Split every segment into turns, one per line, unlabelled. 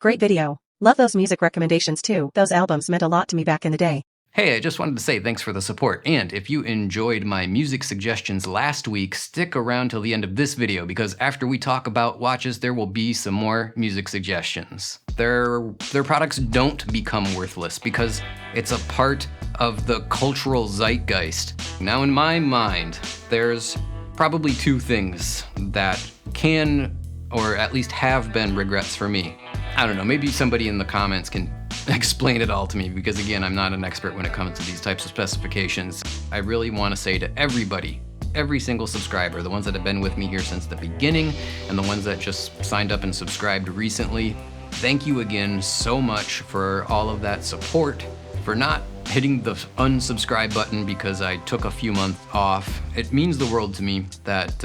Great video. Love those music recommendations too. Those albums meant a lot to me back in the day.
Hey, I just wanted to say thanks for the support, and if you enjoyed my music suggestions last week, stick around till the end of this video, because after we talk about watches, there will be some more music suggestions. Their products don't become worthless because it's a part of the cultural zeitgeist. Now, in my mind, there's probably two things that can, or at least have been, regrets for me. I don't know, maybe somebody in the comments can explain it all to me, because again, I'm not an expert when it comes to these types of specifications. I really want to say to everybody, every single subscriber, the ones that have been with me here since the beginning, and the ones that just signed up and subscribed recently, thank you again so much for all of that support, for not hitting the unsubscribe button because I took a few months off. It means the world to me that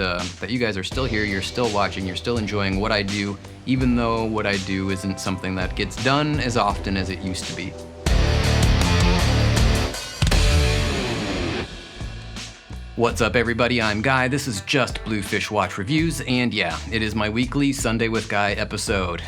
you guys are still here, you're still watching, you're still enjoying what I do, even though what I do isn't something that gets done as often as it used to be. What's up, everybody? I'm Guy. This is just Bluefish Watch Reviews, and yeah, it is my weekly Sunday with Guy episode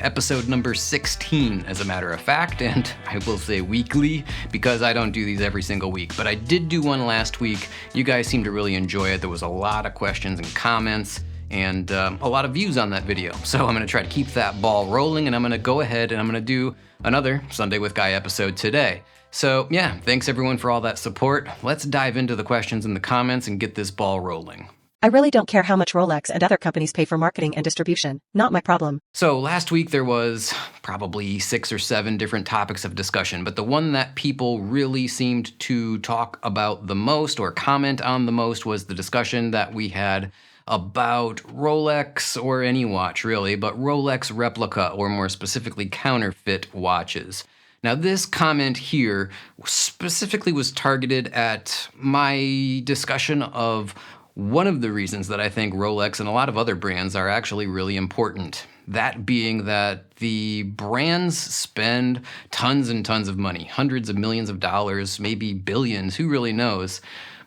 number 16, as a matter of fact, and I will say weekly because I don't do these every single week, but I did do one last week. You guys seemed to really enjoy it. There was a lot of questions and comments, and a lot of views on that video, so I'm gonna try to keep that ball rolling, and I'm gonna go ahead and I'm gonna do another Sunday with Guy episode today. So yeah, thanks everyone for all that support. Let's dive into the questions in the comments and get this ball rolling.
I really don't care how much Rolex and other companies pay for marketing and distribution. Not my problem.
So last week there was probably 6 or 7 different topics of discussion, but the one that people really seemed to talk about the most or comment on the most was the discussion that we had about Rolex, or any watch really, but Rolex replica, or more specifically counterfeit watches. Now, this comment here specifically was targeted at my discussion of one of the reasons that I think Rolex and a lot of other brands are actually really important. That being that the brands spend tons and tons of money, hundreds of millions of dollars, maybe billions, who really knows,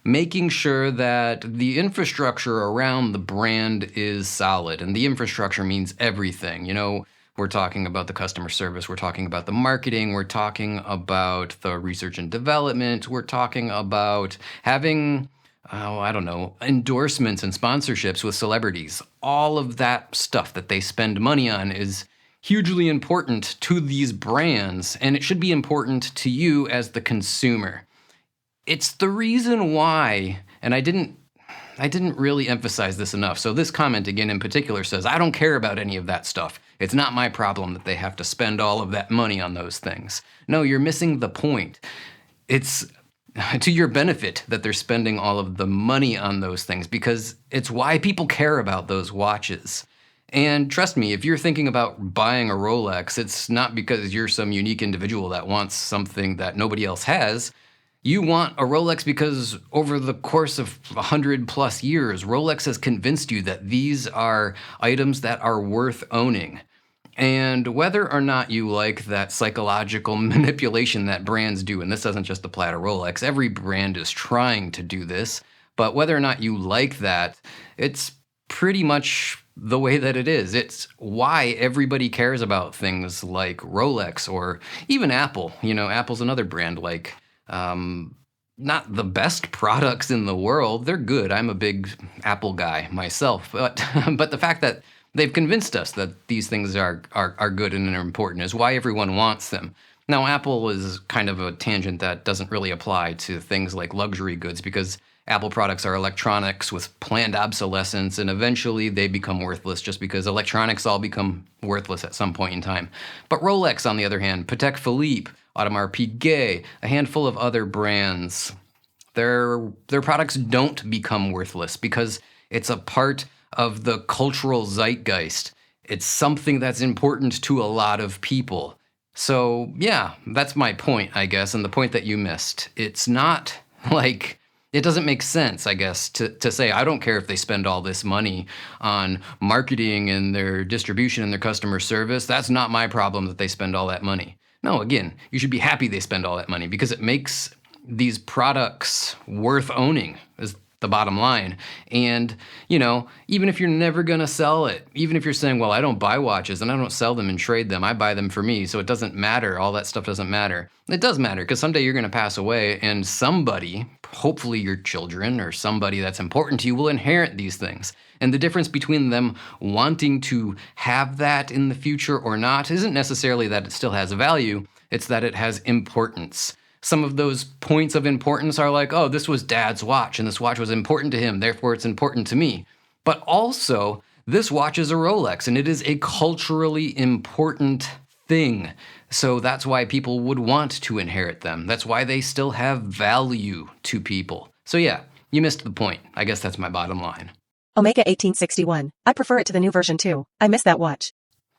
making sure that the infrastructure around the brand is solid. And the infrastructure means everything, you know. We're talking about the customer service, we're talking about the marketing, we're talking about the research and development, we're talking about having, endorsements and sponsorships with celebrities. All of that stuff that they spend money on is hugely important to these brands, and it should be important to you as the consumer. It's the reason why, and I didn't really emphasize this enough. So this comment again in particular says, I don't care about any of that stuff. It's not my problem that they have to spend all of that money on those things. No, you're missing the point. It's to your benefit that they're spending all of the money on those things, because it's why people care about those watches. And trust me, if you're thinking about buying a Rolex, it's not because you're some unique individual that wants something that nobody else has. You want a Rolex because over the course of 100+ years, Rolex has convinced you that these are items that are worth owning. And whether or not you like that psychological manipulation that brands do, and this doesn't just apply to Rolex, every brand is trying to do this, but whether or not you like that, it's pretty much the way that it is. It's why everybody cares about things like Rolex or even Apple. You know, Apple's another brand like, not the best products in the world. They're good. I'm a big Apple guy myself, but the fact that they've convinced us that these things are good and are important is why everyone wants them. Now, Apple is kind of a tangent that doesn't really apply to things like luxury goods, because Apple products are electronics with planned obsolescence, and eventually they become worthless just because electronics all become worthless at some point in time. But Rolex, on the other hand, Patek Philippe, Audemars Piguet, a handful of other brands, their products don't become worthless because it's a part of the cultural zeitgeist. It's something that's important to a lot of people. So yeah, that's my point, I guess, and the point that you missed. It's not like, it doesn't make sense, I guess, to say, I don't care if they spend all this money on marketing and their distribution and their customer service. That's not my problem that they spend all that money. No, again, you should be happy they spend all that money because it makes these products worth owning. the bottom line. And, even if you're never going to sell it, even if you're saying, well, I don't buy watches and I don't sell them and trade them, I buy them for me, so it doesn't matter. All that stuff doesn't matter. It does matter, because someday you're going to pass away, and somebody, hopefully your children or somebody that's important to you, will inherit these things. And the difference between them wanting to have that in the future or not isn't necessarily that it still has value, it's that it has importance. Some of those points of importance are like, oh, this was Dad's watch, and this watch was important to him, therefore it's important to me. But also, this watch is a Rolex, and it is a culturally important thing. So that's why people would want to inherit them. That's why they still have value to people. So yeah, you missed the point. I guess that's my bottom line.
Omega 1861. I prefer it to the new version too. I miss that watch.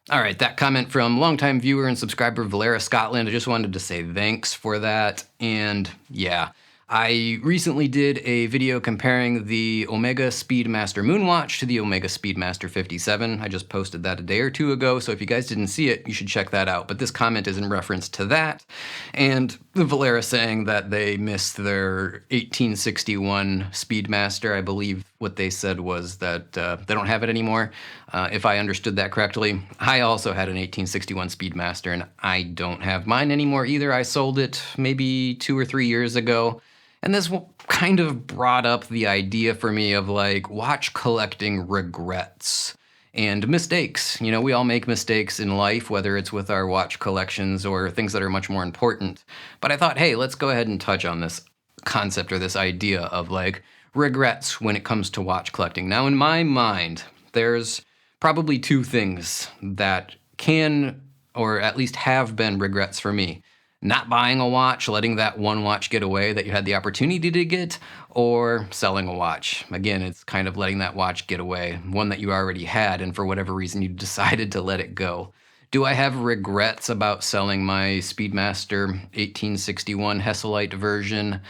All right, that comment from longtime viewer and subscriber Valera Scotland. I just wanted to say thanks for that. And yeah, I recently did a video comparing the Omega Speedmaster Moonwatch to the Omega Speedmaster 57. I just posted that a day or two ago, so if you guys didn't see it, you should check that out. But this comment is in reference to that, and Valera saying that they missed their 1861 Speedmaster. I believe what they said was that they don't have it anymore, if I understood that correctly. I also had an 1861 Speedmaster, and I don't have mine anymore either. I sold it maybe 2 or 3 years ago. And this kind of brought up the idea for me of like watch collecting regrets and mistakes. We all make mistakes in life, whether it's with our watch collections or things that are much more important. But I thought, hey, let's go ahead and touch on this concept or this idea of like regrets when it comes to watch collecting. Now, in my mind, there's probably 2 things that can, or at least have been, regrets for me. Not buying a watch, letting that one watch get away that you had the opportunity to get, or selling a watch. Again, it's kind of letting that watch get away, one that you already had, and for whatever reason you decided to let it go. Do I have regrets about selling my Speedmaster 1861 Hesselite version?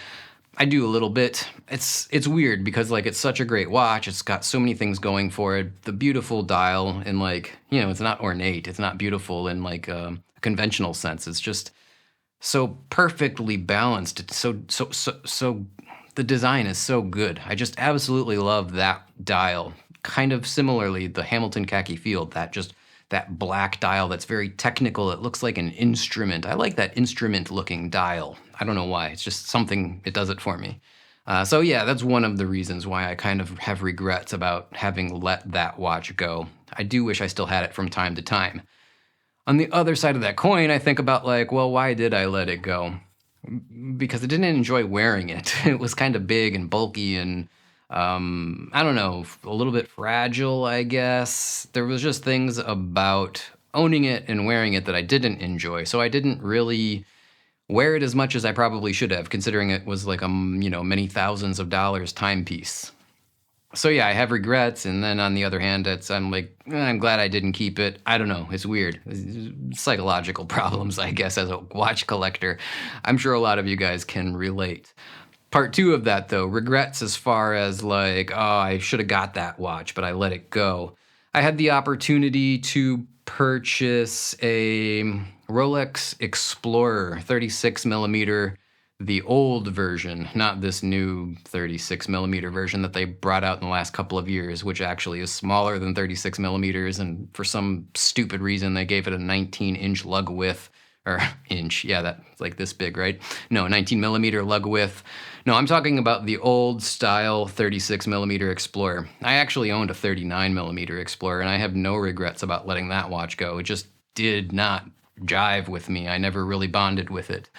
I do a little bit. It's weird because like it's such a great watch. It's got so many things going for it. The beautiful dial, and like, it's not ornate. It's not beautiful in like a conventional sense. It's just so perfectly balanced. It's so the design is so good. I just absolutely love that dial. Kind of similarly, the Hamilton Khaki Field, that black dial that's very technical. It looks like an instrument. I like that instrument looking dial. I don't know why. It's just something, it does it for me. So yeah, that's one of the reasons why I kind of have regrets about having let that watch go. I do wish I still had it from time to time. On the other side of that coin, I think about like, well, why did I let it go? Because I didn't enjoy wearing it. It was kind of big and bulky and, I don't know, a little bit fragile, I guess. There was just things about owning it and wearing it that I didn't enjoy. So I didn't really wear it as much as I probably should have, considering it was like a, many thousands of dollars timepiece. So yeah, I have regrets, and then on the other hand, I'm like, I'm glad I didn't keep it. I don't know, it's weird. It's psychological problems, I guess, as a watch collector. I'm sure a lot of you guys can relate. Part 2 of that, though, regrets as far as like, oh, I should have got that watch, but I let it go. I had the opportunity to purchase a Rolex Explorer 36 millimeter, the old version, not this new 36 millimeter version that they brought out in the last couple of years, which actually is smaller than 36 millimeters. And for some stupid reason, they gave it a 19-inch lug width, or inch. Yeah, that's like this big, right? No, 19 millimeter lug width. No, I'm talking about the old style 36 millimeter Explorer. I actually owned a 39 millimeter Explorer, and I have no regrets about letting that watch go. It just did not jive with me. I never really bonded with it.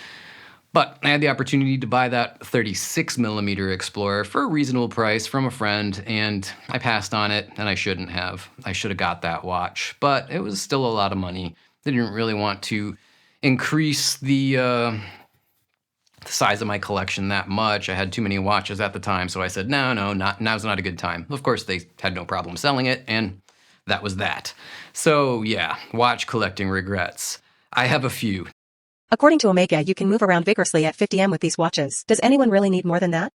But I had the opportunity to buy that 36 millimeter Explorer for a reasonable price from a friend, and I passed on it, and I shouldn't have. I should have got that watch, but it was still a lot of money. I didn't really want to increase the size of my collection that much. I had too many watches at the time, so I said, now's not a good time. Of course, they had no problem selling it, and that was that. So yeah, watch collecting regrets. I have a few.
According to Omega, you can move around vigorously at 50 m with these watches. Does anyone really need more than that?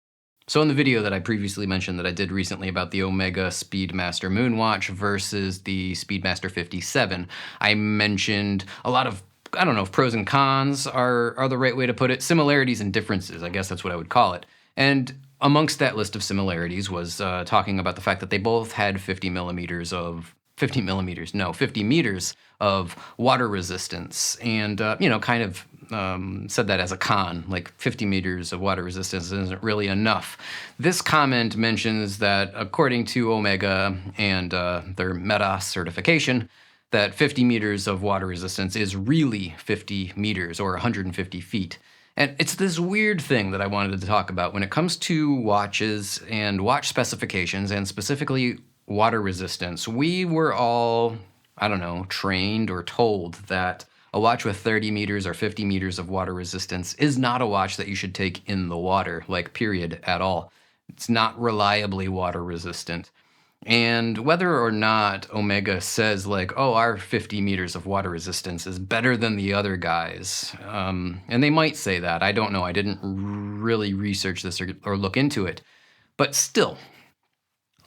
So in the video that I previously mentioned that I did recently about the Omega Speedmaster Moonwatch versus the Speedmaster 57, I mentioned a lot of, I don't know if pros and cons are the right way to put it, similarities and differences, I guess that's what I would call it. And amongst that list of similarities was talking about the fact that they both had 50 meters of water resistance. And, kind of said that as a con, like 50 meters of water resistance isn't really enough. This comment mentions that according to Omega and their META certification, that 50 meters of water resistance is really 50 meters or 150 feet. And it's this weird thing that I wanted to talk about when it comes to watches and watch specifications, and specifically water resistance. We were all, trained or told that a watch with 30 meters or 50 meters of water resistance is not a watch that you should take in the water, period, at all. It's not reliably water resistant. And whether or not Omega says our 50 meters of water resistance is better than the other guys, and they might say that. I don't know. I didn't really research this or look into it. But still,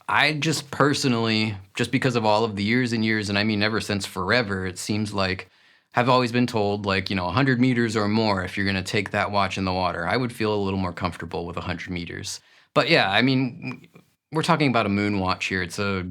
I just personally, just because of all of the years and years, and I mean ever since forever, it seems like I've always been told 100 meters or more if you're going to take that watch in the water. I would feel a little more comfortable with 100 meters. But yeah, I mean, we're talking about a moon watch here. It's a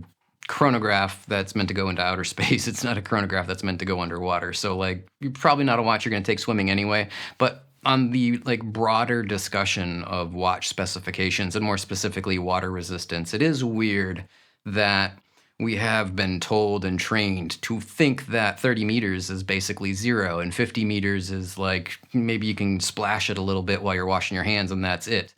chronograph that's meant to go into outer space. It's not a chronograph that's meant to go underwater. So you're probably not a watch you're going to take swimming anyway. But on the broader discussion of watch specifications and more specifically water resistance, it is weird that we have been told and trained to think that 30 meters is basically zero and 50 meters is maybe you can splash it a little bit while you're washing your hands and that's it.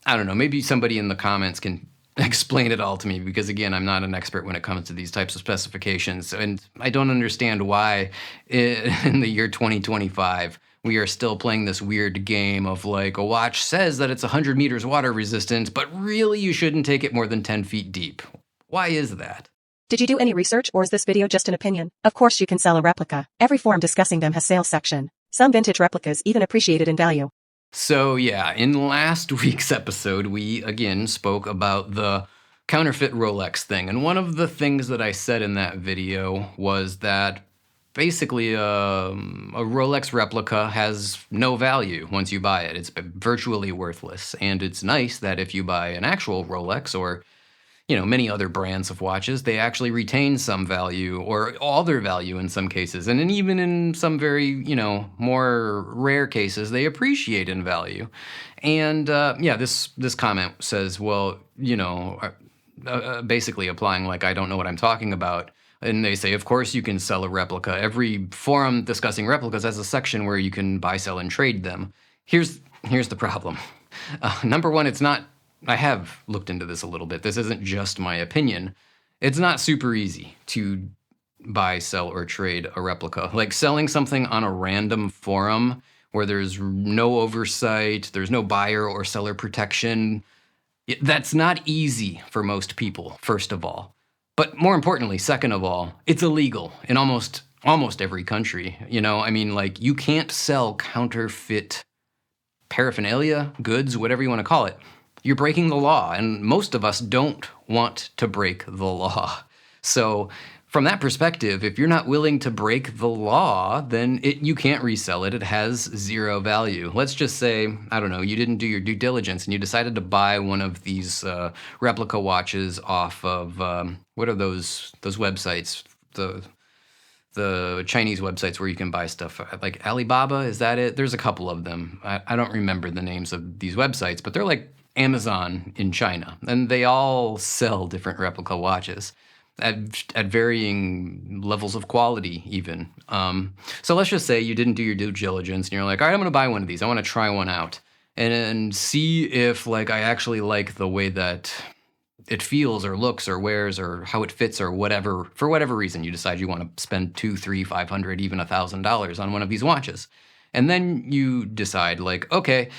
I don't know, maybe somebody in the comments can explain it all to me, because again, I'm not an expert when it comes to these types of specifications, and I don't understand why in the year 2025 we are still playing this weird game of a watch says that it's 100 meters water resistant, but really you shouldn't take it more than 10 feet deep. Why is that?
Did you do any research, or is this video just an opinion? Of course you can sell a replica. Every forum discussing them has sales section. Some vintage replicas even appreciated in value.
So yeah, in last week's episode, we again spoke about the counterfeit Rolex thing. And one of the things that I said in that video was that basically a Rolex replica has no value once you buy it. It's virtually worthless. And it's nice that if you buy an actual Rolex or many other brands of watches, they actually retain some value or all their value in some cases. And then even in some very, more rare cases, they appreciate in value. And this comment says, well, basically applying I don't know what I'm talking about. And they say, of course you can sell a replica. Every forum discussing replicas has a section where you can buy, sell, and trade them. Here's the problem. Number one, it's not. I have looked into this a little bit. This isn't just my opinion. It's not super easy to buy, sell, or trade a replica. Selling something on a random forum where there's no oversight, there's no buyer or seller protection. That's not easy for most people, first of all. But more importantly, second of all, it's illegal in almost every country. You can't sell counterfeit paraphernalia, goods, whatever you want to call it. You're breaking the law, and most of us don't want to break the law. So from that perspective, if you're not willing to break the law, then you can't resell it. It has zero value. Let's just say, you didn't do your due diligence and you decided to buy one of these replica watches off of, what are those websites? The Chinese websites where you can buy stuff like Alibaba, is that it? There's a couple of them. I don't remember the names of these websites, but they're like Amazon in China, and they all sell different replica watches at varying levels of quality even. So let's just say you didn't do your due diligence and you're like, all right, I'm gonna buy one of these. I wanna try one out and see if I actually like the way that it feels or looks or wears or how it fits or whatever. For whatever reason, you decide you wanna spend $200, $300, $500, even $1,000 on one of these watches. And then you decide okay,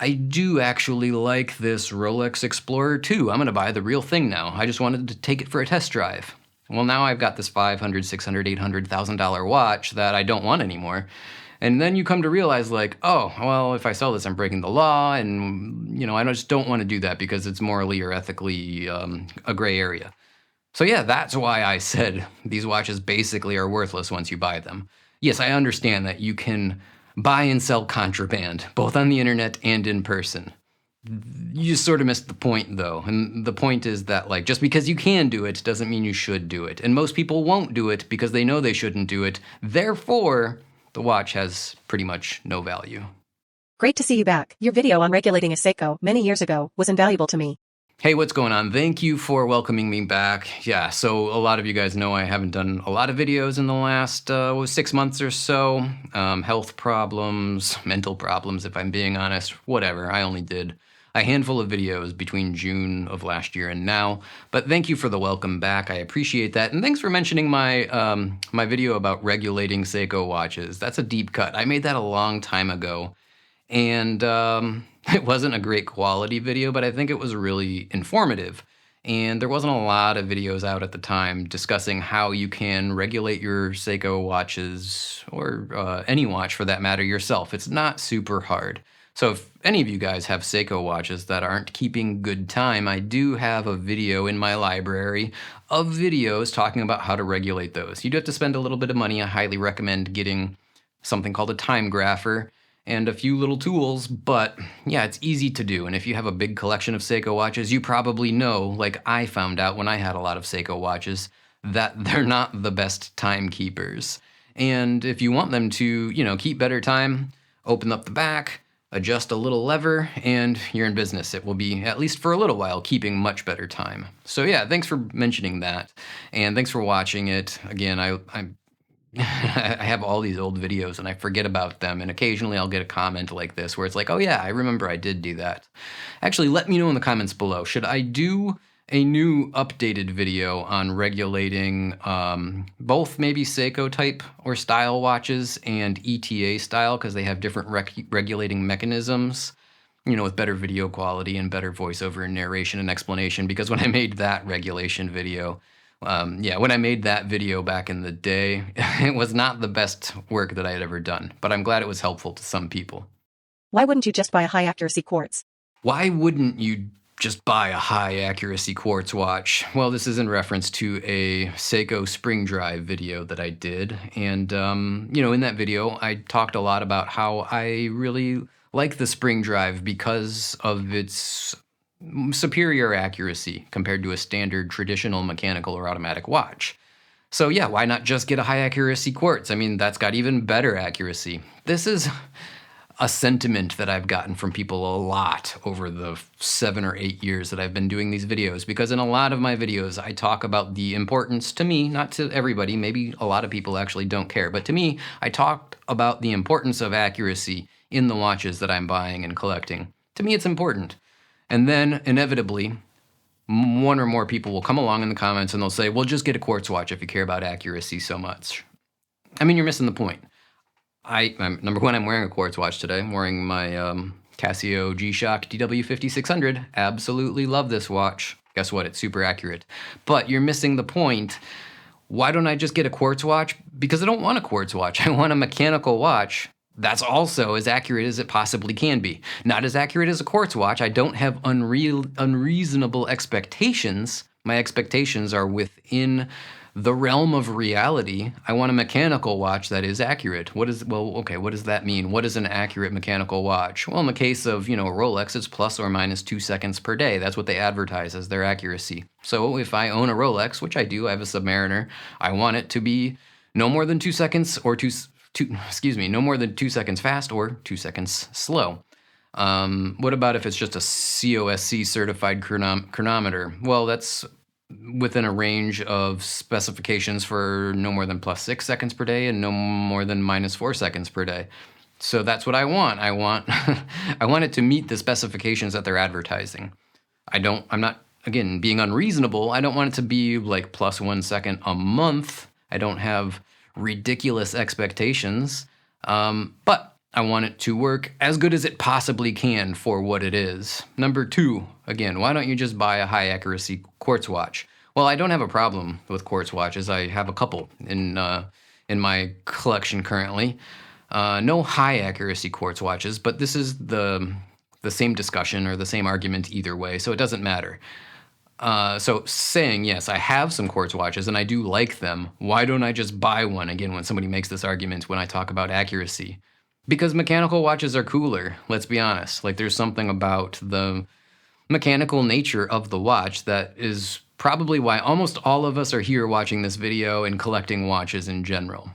I do actually like this Rolex Explorer 2. I'm gonna buy the real thing now. I just wanted to take it for a test drive. Well, now I've got this $500, $600, $800,000 watch that I don't want anymore. And then you come to realize oh, well, if I sell this, I'm breaking the law. And, I just don't want to do that because it's morally or ethically a gray area. So yeah, that's why I said these watches basically are worthless once you buy them. Yes, I understand that you can buy and sell contraband, both on the internet and in person. You just sort of missed the point, though. And the point is that, like, just because you can do it doesn't mean you should do it. And most people won't do it because they know they shouldn't do it. Therefore, the watch has pretty much no value.
Great to see you back. Your video on regulating a Seiko many years ago was invaluable to me.
Hey, what's going on? Thank you for welcoming me back. Yeah, so a lot of you guys know I haven't done a lot of videos in the last 6 months or so. Health problems, mental problems, if I'm being honest, whatever. I only did a handful of videos between June of last year and now. But thank you for the welcome back. I appreciate that. And thanks for mentioning my, my video about regulating Seiko watches. That's a deep cut. I made that a long time ago. And it wasn't a great quality video, but I think it was really informative. And there wasn't a lot of videos out at the time discussing how you can regulate your Seiko watches, or any watch for that matter, yourself. It's not super hard. So if any of you guys have Seiko watches that aren't keeping good time, I do have a video in my library of videos talking about how to regulate those. You do have to spend a little bit of money. I highly recommend getting something called a time grapher and a few little tools, but yeah, it's easy to do. And if you have a big collection of Seiko watches, you probably know, like I found out when I had a lot of Seiko watches, that they're not the best timekeepers. And if you want them to, keep better time, open up the back, adjust a little lever, and you're in business. It will be, at least for a little while, keeping much better time. So yeah, thanks for mentioning that. And thanks for watching it. Again, I'm I have all these old videos and I forget about them, and occasionally I'll get a comment like this where it's like, oh yeah, I remember I did do that. Actually, let me know in the comments below. Should I do a new updated video on regulating both maybe Seiko type or style watches and ETA style, because they have different regulating mechanisms, with better video quality and better voiceover and narration and explanation? Because when I made that regulation video, when I made that video back in the day, it was not the best work that I had ever done, but I'm glad it was helpful to some people.
Why wouldn't you just buy a high-accuracy quartz?
Why wouldn't you just buy a high-accuracy quartz watch? Well, this is in reference to a Seiko spring drive video that I did. And, in that video, I talked a lot about how I really like the spring drive because of its superior accuracy compared to a standard traditional mechanical or automatic watch. So yeah, why not just get a high accuracy quartz? I mean, that's got even better accuracy. This is a sentiment that I've gotten from people a lot over the 7 or 8 years that I've been doing these videos, because in a lot of my videos, I talk about the importance, to me, not to everybody, maybe a lot of people actually don't care, but to me, I talked about the importance of accuracy in the watches that I'm buying and collecting. To me, it's important. And then, inevitably, one or more people will come along in the comments and they'll say, well, just get a quartz watch if you care about accuracy so much. I mean, you're missing the point. Number one, I'm wearing a quartz watch today. I'm wearing my Casio G-Shock DW5600. Absolutely love this watch. Guess what? It's super accurate. But you're missing the point. Why don't I just get a quartz watch? Because I don't want a quartz watch. I want a mechanical watch that's also as accurate as it possibly can be. Not as accurate as a quartz watch. I don't have unreasonable expectations. My expectations are within the realm of reality. I want a mechanical watch that is accurate. What does that mean? What is an accurate mechanical watch? Well, in the case of, a Rolex, it's plus or minus 2 seconds per day. That's what they advertise as their accuracy. So if I own a Rolex, which I do, I have a Submariner, I want it to be no more than 2 seconds or no more than 2 seconds fast or 2 seconds slow. What about if it's just a COSC certified chronometer? Well, that's within a range of specifications for no more than plus 6 seconds per day and no more than minus 4 seconds per day. So that's what I want. I want it to meet the specifications that they're advertising. I'm not, again, being unreasonable. I don't want it to be like plus 1 second a month. I don't have ridiculous expectations, but I want it to work as good as it possibly can for what it is. Number two, again, why don't you just buy a high accuracy quartz watch? Well, I don't have a problem with quartz watches. I have a couple in my collection currently. No high accuracy quartz watches, but this is the same discussion or the same argument either way, so it doesn't matter. So saying, yes, I have some quartz watches and I do like them. Why don't I just buy one? Again, when somebody makes this argument when I talk about accuracy, Because mechanical watches are cooler, let's be honest. Like, there's something about the mechanical nature of the watch that is probably why almost all of us are here watching this video and collecting watches in general.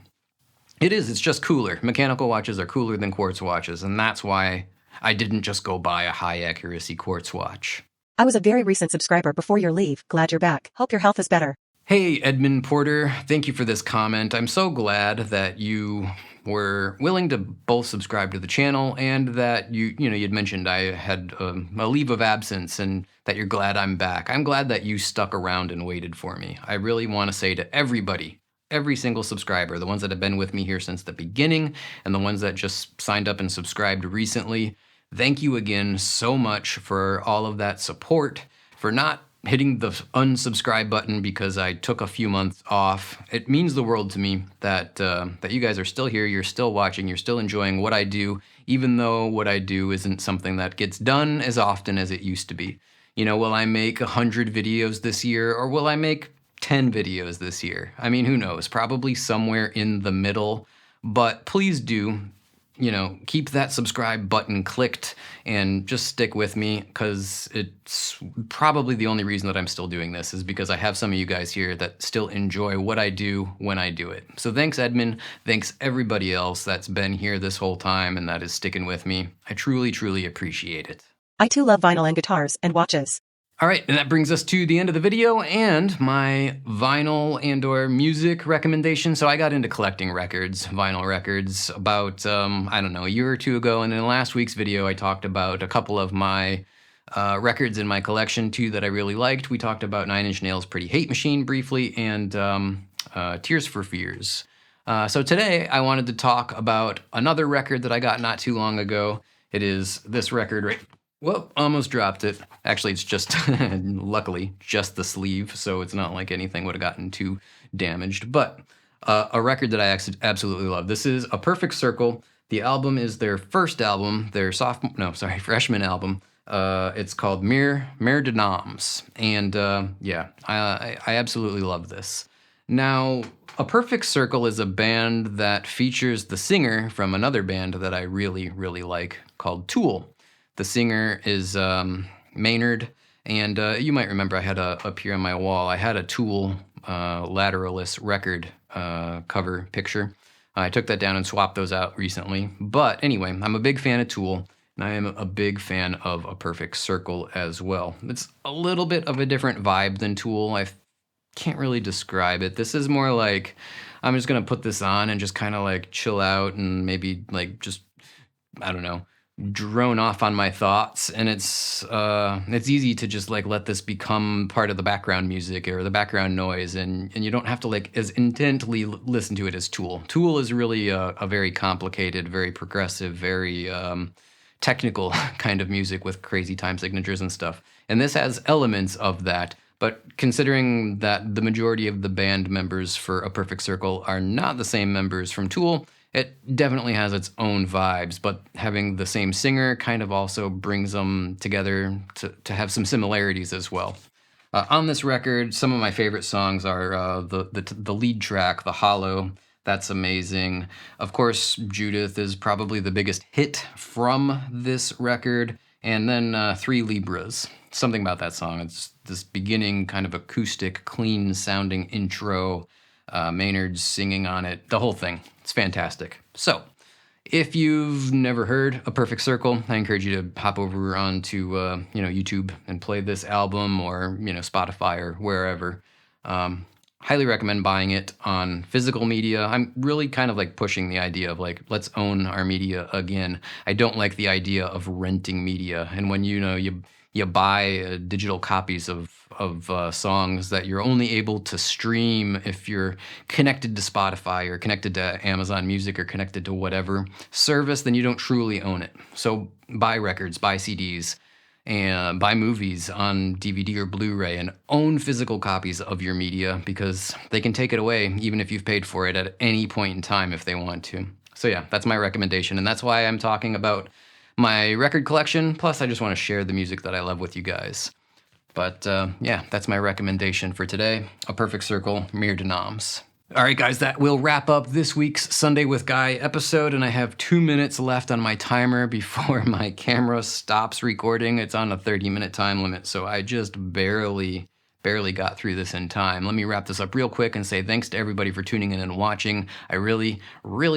It's just cooler. Mechanical watches are cooler than quartz watches, and that's why I didn't just go buy a high-accuracy quartz watch.
I was a very recent subscriber before your leave. Glad you're back. Hope your health is better.
Hey, Edmund Porter, thank you for this comment. I'm so glad that you were willing to both subscribe to the channel and that you'd mentioned I had a leave of absence and that you're glad I'm back. I'm glad that you stuck around and waited for me. I really want to say to everybody, every single subscriber, the ones that have been with me here since the beginning and the ones that just signed up and subscribed recently, thank you again so much for all of that support, for not hitting the unsubscribe button because I took a few months off. It means the world to me that you guys are still here, you're still watching, you're still enjoying what I do, even though what I do isn't something that gets done as often as it used to be. You know, will I make 100 videos this year, or will I make 10 videos this year? I mean, who knows? Probably somewhere in the middle, but please do, keep that subscribe button clicked and just stick with me, because it's probably the only reason that I'm still doing this is because I have some of you guys here that still enjoy what I do when I do it. So thanks, Edmund. Thanks everybody else that's been here this whole time and that is sticking with me. I truly, truly appreciate it.
I too love vinyl and guitars and watches.
All right, and that brings us to the end of the video and my vinyl and or music recommendation. So I got into collecting records, vinyl records, about, a year or two ago. And in last week's video, I talked about a couple of my records in my collection, too, that I really liked. We talked about Nine Inch Nails' Pretty Hate Machine briefly and Tears for Fears. So today I wanted to talk about another record that I got not too long ago. It is this record right. Whoa, almost dropped it. Actually, it's just, luckily, just the sleeve, so it's not like anything would have gotten too damaged. But a record that I absolutely love. This is A Perfect Circle. The album is their first album, their freshman album. It's called Mer de Noms. And I absolutely love this. Now, A Perfect Circle is a band that features the singer from another band that I really, really like called Tool. The singer is Maynard, and you might remember I had up here on my wall, I had a Tool Lateralis record cover picture. I took that down and swapped those out recently. But anyway, I'm a big fan of Tool, and I am a big fan of A Perfect Circle as well. It's a little bit of a different vibe than Tool. I can't really describe it. This is more like, I'm just going to put this on and just kind of like chill out and maybe like just, drone off on my thoughts, and it's easy to just like let this become part of the background music or the background noise, and you don't have to like as intently listen to it as Tool. Tool is really a very complicated, very progressive, very technical kind of music with crazy time signatures and stuff, and this has elements of that. But considering that the majority of the band members for A Perfect Circle are not the same members from Tool, it definitely has its own vibes, but having the same singer kind of also brings them together to have some similarities as well. On this record, some of my favorite songs are the lead track, The Hollow. That's amazing. Of course, Judith is probably the biggest hit from this record. And then Three Libras. Something about that song. It's this beginning kind of acoustic, clean-sounding intro. Maynard's singing on it, the whole thing. It's fantastic. So, if you've never heard A Perfect Circle, I encourage you to hop over onto YouTube and play this album, or Spotify or wherever. Highly recommend buying it on physical media. I'm really kind of like pushing the idea of like, let's own our media again. I don't like the idea of renting media, and when you buy digital copies of songs that you're only able to stream if you're connected to Spotify or connected to Amazon Music or connected to whatever service, then you don't truly own it. So buy records, buy CDs, and buy movies on DVD or Blu-ray, and own physical copies of your media, because they can take it away even if you've paid for it at any point in time if they want to. So yeah, that's my recommendation, and that's why I'm talking about my record collection. Plus, I just want to share the music that I love with you guys. But yeah, that's my recommendation for today. A Perfect Circle, Mer de Noms. All right, guys, that will wrap up this week's Sunday with Guy episode, and I have 2 minutes left on my timer before my camera stops recording. It's on a 30-minute time limit, so I just barely got through this in time. Let me wrap this up real quick and say thanks to everybody for tuning in and watching. I really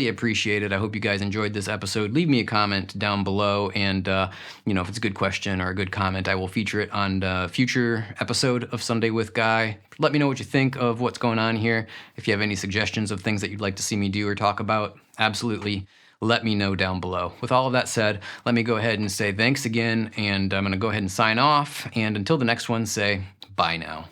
appreciate it. I hope you guys enjoyed this episode. Leave me a comment down below, and if it's a good question or a good comment, I will feature it on a future episode of Sunday with Guy. Let me know what you think of what's going on here. If you have any suggestions of things that you'd like to see me do or talk about, absolutely let me know down below. With all of that said, let me go ahead and say thanks again, and I'm going to go ahead and sign off. And until the next one, say bye now.